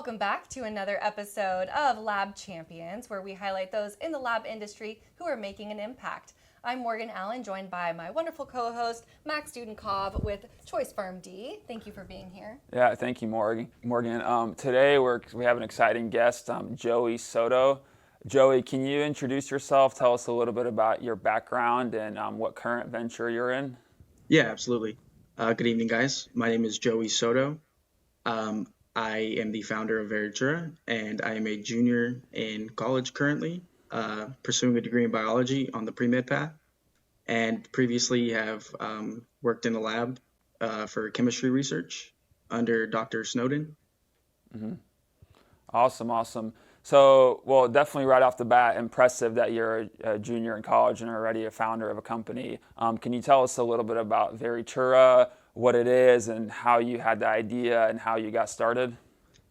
Welcome back to another episode of Lab Champions, where we highlight those in the lab industry who are making an impact. I'm Morgan Allen, joined by my wonderful co-host, Max Dudenkov with Choice PharmD. Thank you for being here. Yeah, thank you, Morgan. Today we have an exciting guest, Joey Soto. Joey, can you introduce yourself? Tell us a little bit about your background and what current venture you're in. Yeah, absolutely. Good evening, guys. My name is Joey Soto. I am the founder of Veritura, and I am a junior in college currently, pursuing a degree in biology on the pre-med path, and previously have worked in the lab for chemistry research under Dr. Snowden. Mm-hmm. Awesome. So, well, definitely right off the bat, impressive that you're a junior in college and already a founder of a company. Can you tell us a little bit about Veritura, what it is, and how you had the idea and how you got started?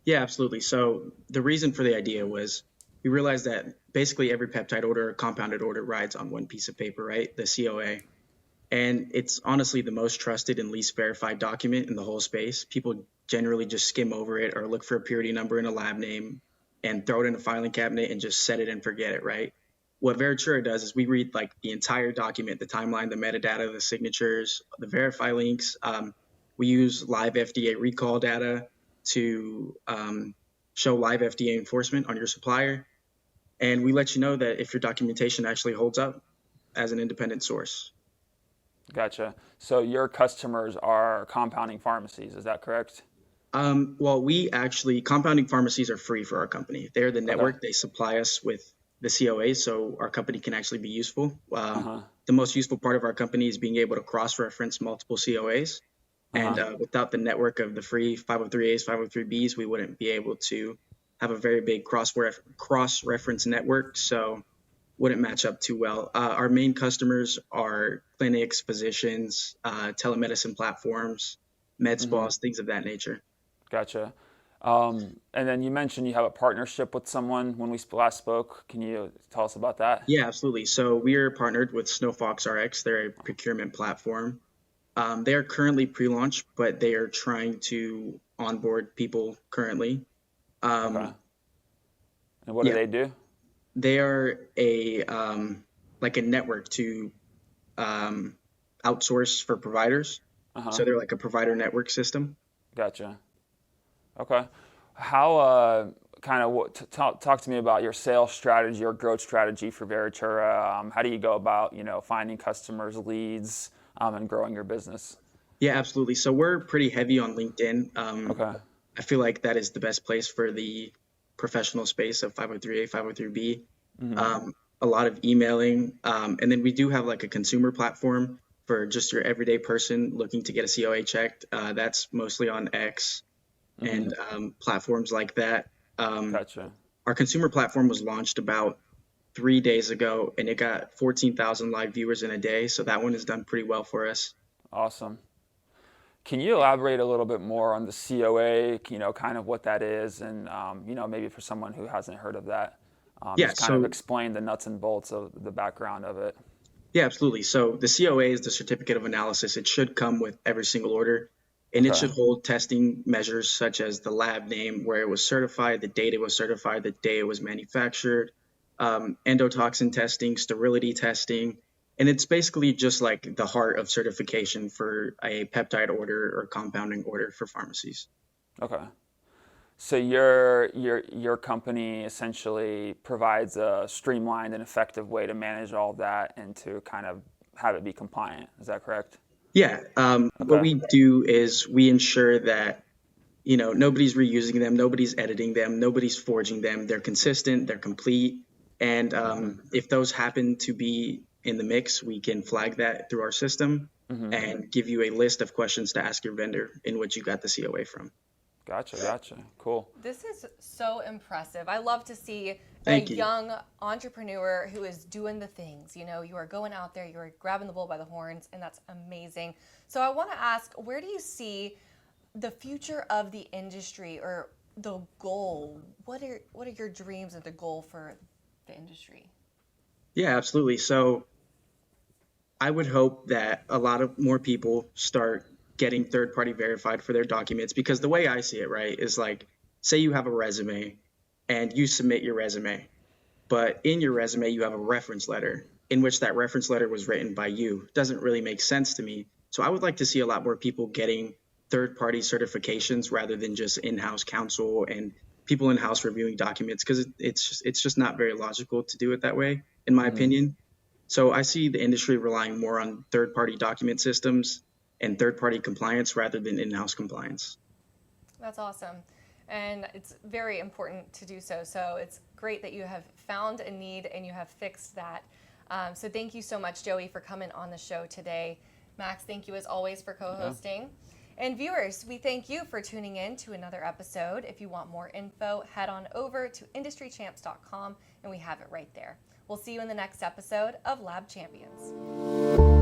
Yeah, absolutely. So the reason for the idea was we realized that basically every peptide order or compounded order rides on one piece of paper, right? The COA. And it's honestly the most trusted and least verified document in the whole space. People generally just skim over it or look for a purity number and a lab name and throw it in a filing cabinet and just set it and forget it, right? What Veritura does is we read like the entire document, the timeline, the metadata, the signatures, the verify links. We use live FDA recall data to show live FDA enforcement on your supplier. And we let you know that if your documentation actually holds up as an independent source. Gotcha. So your customers are compounding pharmacies, is that correct? Well, compounding pharmacies are free for our company. They're the network. Okay. They supply us with the COA, so our company can actually be useful. The most useful part of our company is being able to cross-reference multiple COAs. And without the network of the free 503As, 503Bs, we wouldn't be able to have a very big cross-reference network, so wouldn't match up too well. Our main customers are clinics, physicians, telemedicine platforms, med spas, things of that nature. Gotcha. And then you mentioned you have a partnership with someone when we last spoke. Can you tell us about that? Yeah, absolutely. So we are partnered with Snowfox RX. They're a procurement platform. They are currently pre-launch, but they are trying to onboard people currently. Okay. And what do they do? They are a network to outsource for providers. So they're like a provider network system. Gotcha. Okay. How talk to me about your sales strategy or growth strategy for Veritura. How do you go about finding customers, leads, and growing your business? Yeah, absolutely. So we're pretty heavy on LinkedIn. Okay. I feel like that is the best place for the professional space of 503A, 503B. A lot of emailing. And then we do have like a consumer platform for just your everyday person looking to get a COA checked. That's mostly on X and platforms like that. Gotcha. Our consumer platform was launched about 3 days ago, and it got 14,000 live viewers in a day. So that one has done pretty well for us. Awesome. Can you elaborate a little bit more on the COA, kind of what that is, and, maybe for someone who hasn't heard of that, just kind of explain the nuts and bolts of the background of it. Yeah, absolutely. So the COA is the certificate of analysis. It should come with every single order, and it should hold testing measures such as the lab name, where it was certified, the date it was certified, the day it was manufactured, endotoxin testing, sterility testing. And it's basically just like the heart of certification for a peptide order or compounding order for pharmacies. Okay. So your company essentially provides a streamlined and effective way to manage all of that and to kind of have it be compliant. Is that correct? Yeah. What we do is we ensure that nobody's reusing them, nobody's editing them, nobody's forging them. They're consistent, they're complete. And if those happen to be in the mix, we can flag that through our system and give you a list of questions to ask your vendor in which you got the COA from. Gotcha. Cool. This is so impressive. I love to see a young entrepreneur who is doing the things. You are going out there, you are grabbing the bull by the horns, and that's amazing. So I want to ask, where do you see the future of the industry, or the goal? What are your dreams and the goal for the industry? Yeah, absolutely. So I would hope that a lot of more people start getting third-party verified for their documents, because the way I see it, right, is like say you have a resume and you submit your resume, but in your resume, you have a reference letter in which that reference letter was written by you. It doesn't really make sense to me. So I would like to see a lot more people getting third-party certifications rather than just in-house counsel and people in-house reviewing documents, because it's just not very logical to do it that way, in my opinion. So I see the industry relying more on third-party document systems and third-party compliance rather than in-house compliance. That's awesome. And it's very important to do so. So it's great that you have found a need and you have fixed that. So thank you so much, Joey, for coming on the show today. Max, thank you as always for co-hosting. Yeah. And viewers, we thank you for tuning in to another episode. If you want more info, head on over to industrychamps.com and we have it right there. We'll see you in the next episode of Lab Champions.